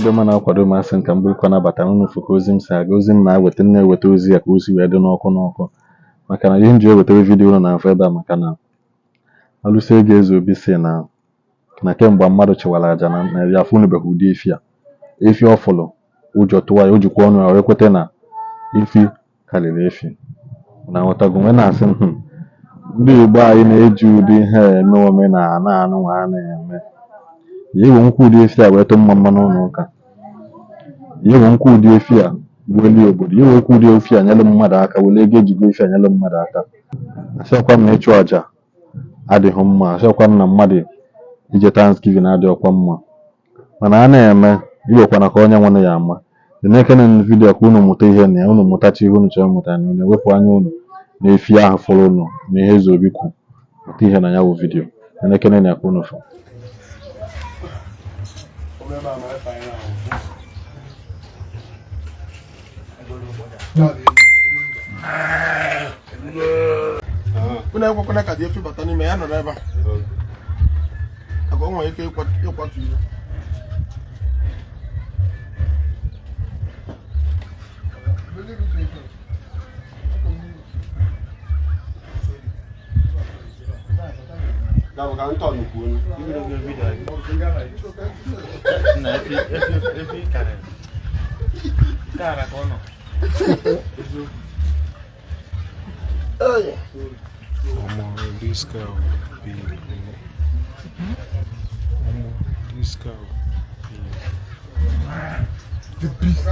ndị ọma na-akwado masị nka mbụrụkọ nabata n'ụfụ ka ozi m si aga ozi m na-eweta na-eweta ozi ya ka ozi wee dị n'ọkụ maka na ihe m ji ewetara vidiyo ụlọ na-afọ ebe a maka na Alusi Eze Obi si na kemgbe mmadụ chịwara aja na ya afụnubeghị ụdị efi ọ fụlụ ụjọ tụwa ya o jikwa ọnụ ya wee kweta na efi karịrị efi na nghọtago nwe na-asị ndị Igbo anyị na-eji ụdị ihe eme omenala anụ ha na-eme ya ewe nkwa ụdị efi a wee tụ mma n'ụlọ ụka ya ewe nkwa ụdị efi a gbueli obodo ya ewe nkwa ụdị efi a nyere mmadụ aka were ego ejigo efi a nyere mmadụ aka asịkwa m na ịchụ aja adịghị mma asịkwa m na mmadụ ije Thanksgiving adịghịkwa mma mana a na-eme iwekwana ka onye nwanne ya ama na-ekene na vidiyo ka unu mụta ihe na ya unu mụtacha ihe unu chọrọ mụta na unu ewepụ anya unu na efi ahụ fọrọ unu na ihe Eze Obi kwu mụta ihe na ya bụ vidiyo na-ekene na ya ka unu fọ kuna yuko kuna kadi yetu batani me yana reba ako nwa yake kwatu ile dawo kan to nuku ni video na efi cara kono This girl be this girl be the beast.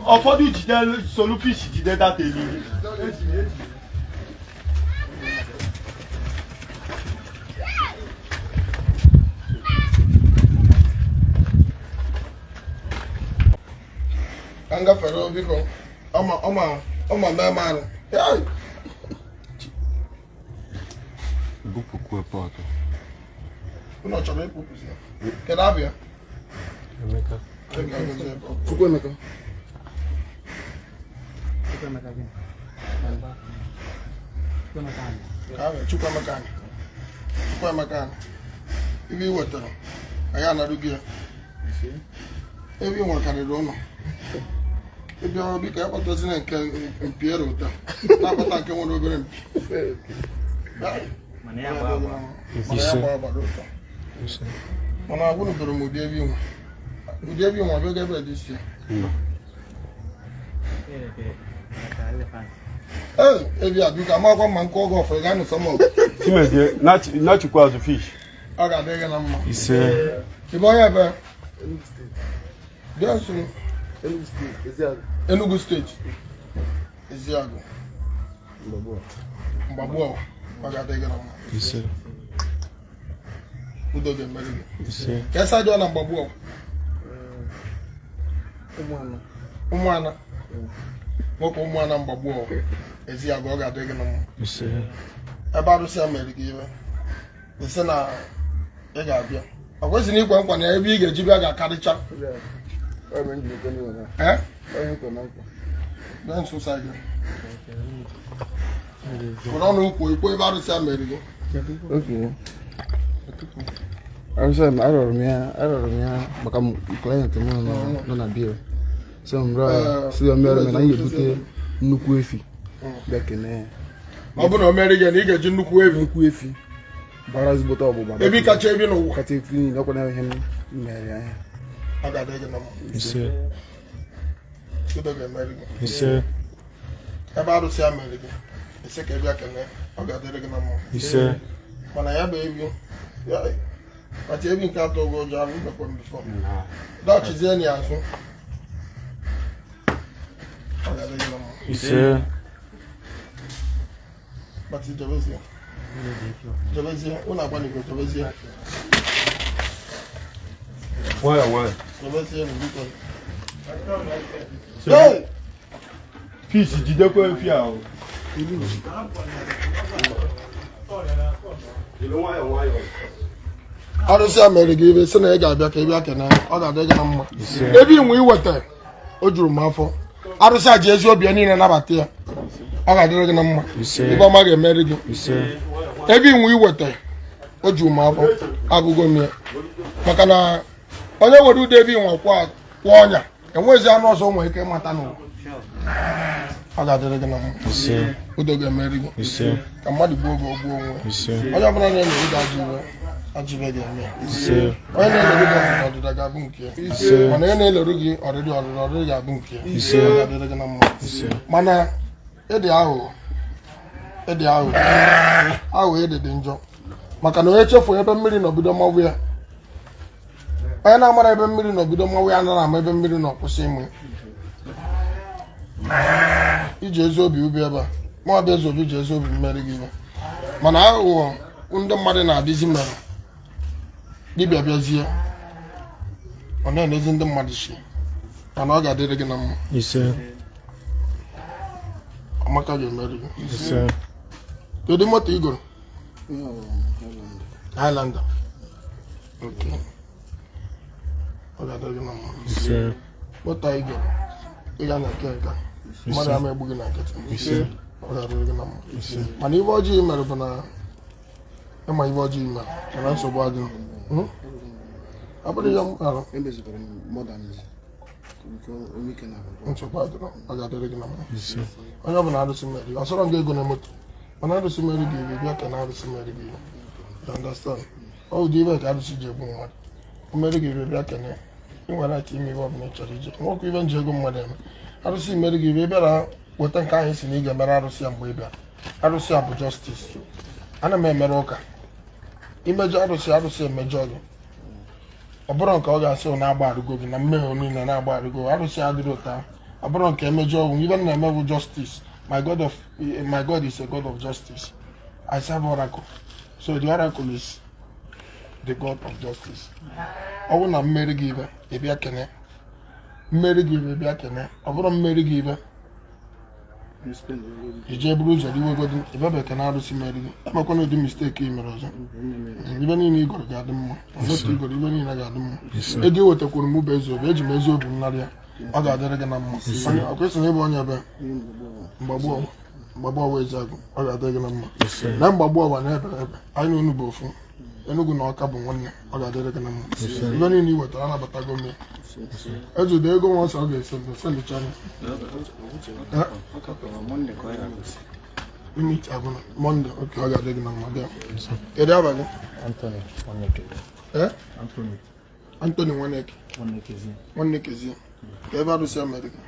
Ọfọdụ jide solufish jide data elili. Anga fero biko ọma mẹ́màánù. Bupu kwa poto. Uno chọrọ ịpụpụ si. Kedu abịa? Emeka. Chukwuemeka. Chukwuemeka. Ibi wetara. Anyị anarụ gị ya. Ebe nwa karịrị ụlọ. Ebe ọ biko ya kpọtazi na nke mpiere ụta. Na-akpọta nke nwere obere mpi. Mana ya gbara ụta. Mana agwụnụbere m ụdị ebe nwa. Ụdị ebe nwa bụ ebe dị isi. Ebe a biko amakwa mma nke ọgọ ọfọ ga nụsọ m ọgụ. Chimezie, nachikwa azụ fish. Ọ ga-adịghị na mma. Ise. Ibe onye ebe? Bịa nso. Enugu steeti. Isiagu. Mgbagbuo. Ọ ga-adịghị na mma. Ise. Udo ga-emeri gị. Ise. Ka esa dị na mgbagbuo. Ụmụana. Nwoke ụmụana mgbagbuo. Isiagu ọ ga-adịghị na mma. Ise. Ebe arụsị ya mere gị iwe. Ise na ị ga-abịa. Ọ kwesịrị ikwe nkwa na ebe ị ga-eji bịa ga-akarịcha. Bịa nso sa gị. Kwụrụ ọnụ ukwu ikwu ebe arụsị ya mere gị. Arụrụ m ya maka klient m nọ na bia. So mbra si o mere na ihe bute nnukwu efi. Bịa kene. Ọ bụ na o mere gị na ị ga-eji nnukwu efi. Bara zibota ọgbụgba. Ebi kacha ebi n'ụwa. Kacha efi ni ọkwa na ihe m mere ya. Ọ ga-adịghị na mma. Ise. Udo ga-emeri gị. Ise. Ebe arụsị ya mere gị. Ise ka ị bịa kene. Ọ ga-adịrị gị na mma. Ise. Mana ya bụ ebi. Kacha ebi nke atọ ogo ọjọọ ahụ mekwa mbifọ. Dọchizie na azụ. Ọ ga-adịghị na mma. Ise. Bati jebezie. Jebezie. Ụlọ agbanigwe jebezie. Nwayọ. Jebezie na biko. Fish jidekwa efi ahụ. Arụsị a mere gị ibe sị na ị ga-abịa ka ị bịa kene ọ ga-adị gị na mma ebe inwe iweta o juru m afọ arụsị a ji ezi obi niile nabata ya ọ ga-adịrị gị na mma ibe ọma ga-emeri gị ebe inwe iweta o ji ụmụ agụgo m ya maka na onye were ude ebe inwe kwa ọnya enwezi anụ ọzọ nwere ike ịmata n'ụwa ọ ga-adịrị gị na mma udo ga-emeri gị ka mmadụ gbuo oge ogbuo onwe onye ọbụla na-emeri gị ajọ ibe ga-eme ya onye na-eleru gị ọdịda ga-abụ nke ya mana onye na-eleru gị ọdịdị ga-abụ nke ya ọ ga-adịrị gị na mma mana ịdị aghụghọ ịdị dị njọ maka na onye chefuo ebe mmiri n'obido mmanwụ ya onye na-amara ebe mmiri n'obido mmanwụ ya anaghị ama ebe mmiri n'ọkwụsị ịmụ iji ezi obi ubi ebe a ma ọ bụ ezi obi ji ezi obi mmeri gị ibe mana aghụghọ ndị mmadụ na-adịzi mere dibịa bịazie ọ na-enezi ndị mmadụ si mana ọ ga-adịrị gị na mma Amaka ga-emeri gị kedu moto igoro Highlander okay ọ ga-adịrị gị na mma moto igoro ị ga na-eke nka mmadụ ama egbu gị na nkịtị ọ ga-adịrị gị na mma mana ibe ọjọọ mere bụ na ịma ibe ọjọọ mere mana nsogbu adịghị ọ bụrụ ya mkpara nsogbu adịrị ọ ga-adịrị gị na mma onye ọbụla arụsị mmeri ọ sọrọ nga ego na moto mana arụsị mmeri gị iri bịa ka na arụsị mmeri gị you understand ọ ụdị ibe ka arụsị ji egbu mmadụ mmeri gị iri bịa kene ị nwere aka ime ibe ọbụla ị chọrọ ije nwoke ibe nji ego mmadụ eme arụsị mmeri gị iri bịara weta nke ahụ isi na ị ga-emere arụsị ya mgbe ị bịara arụsị a bụ justice ana m emere ụka imejọ arụsị emejọ gị ọ bụrụ nke ọ ga-asị na-agba arụgo gị na mmehie niile na-agba arụgo arụsị adịrị ụta ọ bụrụ nke emejọ ọgwụ ibe na-eme bụ justice my God is a God of justice. I serve oracle so the oracle is the God of justice. ọ bụrụ na mmeri gị ibe ịbịa kene mmeri gị ibe ịbịa kene ọ bụrụ mmeri gị ibe ije buru ụzọ iwegodo ibe bekee na arụsị mmeri gị emekwana ụdị misteki ị mere ọzọ ibe niile igoro ga-adị mma ọzọ igoro ibe niile ga-adị mma ego ewetakwuru m bụ ezi obi eji m ezi obi m narị ya ọ ga-adịrị gị na mma ọ kwesịrị ịbụ onye ebe mgbagbu ọwa Isiagu ọ ga-adịrị gị na mma na mgbagbu ọwa na ebe anyị na unu bụ ofu Enugu na Ọka bụ nwanne ọ ga-adịrị gị na mma ibe niile i wetara anabatago m ya ezudo ego nwa ọsọ ọ ga-ese sendicha Monde oke ọ ga-adị gị na mma bịa kedu aba gị Anthony nwanne kezie ka ebe arụsị Amerịka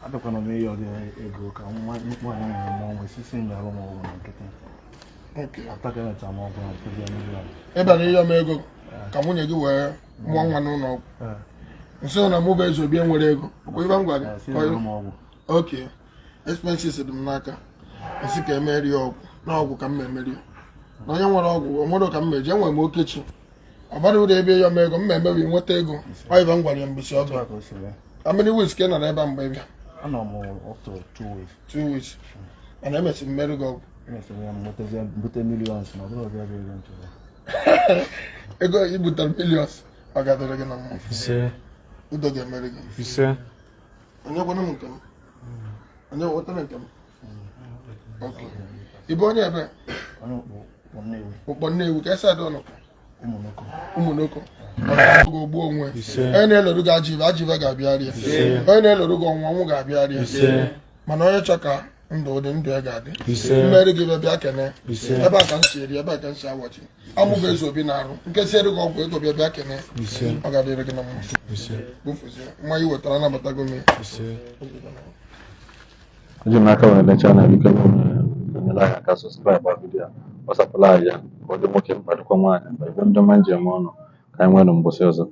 adọkwana m ihe ọdị ego ka nwa nwaanyị nwere mmanwụ sisi ndị arụ maọbụ na nkịtị atakeneta maọbụ na nkịtị ebe na ihe ọma ego ka nwunye gị wee mụọ nwa n'ụlọ ọgwụ nso na mụ bụ eze obi nwere ego bụ ibe m gwa gị oke expenses dị m n'aka esi ka emeri ọgwụ na ọgwụ ka m emeri na onye nwere ọgwụ onwere ka m meji enwere m okechi ọ bara ụlọ ebe ihe ọma ego m emebi nweta ego ọ ibe m gwara ya mbisi ọgụ amịrị weeks ka ị nọrọ ebe a mgbe bịa 2 weeks ana emesi mmeri gị ọgwụ ego i butere millions ọ ga-adịrị gị na mma udo ga-emeri gị onye gwana m nke m onye wetara nke m ị bụ onye ebe ụkpọ Nnewi ka esi adị ọnụ ụmụnoko ọ ogbu onwe onye na-eloru gị ajịva ga-abịarị onye na-eloru gị ọnwụ ga-abịarị mana onye chọ ka ndụ ụdị ndụ ya ga-adị mmeri gị bịa kene ebe a ka m si eri ebe a ka m si awachi amụghị eze obi na-arụ nke si eri gị ọgwụ ego bịa kene ọ ga-adịrị gị na mma bụfụzie nwa i wetara anabatago m eji m n'aka were lecha na biko enyela anyị aka sọskraịbụ a vidiyo gbasapụla anyị ya ka ọ dị nwoke mkpa dịkwa nwaanyị mgbe ebe ndị ọma njem ọnụ ka anyị nwere mbọsị ọzọ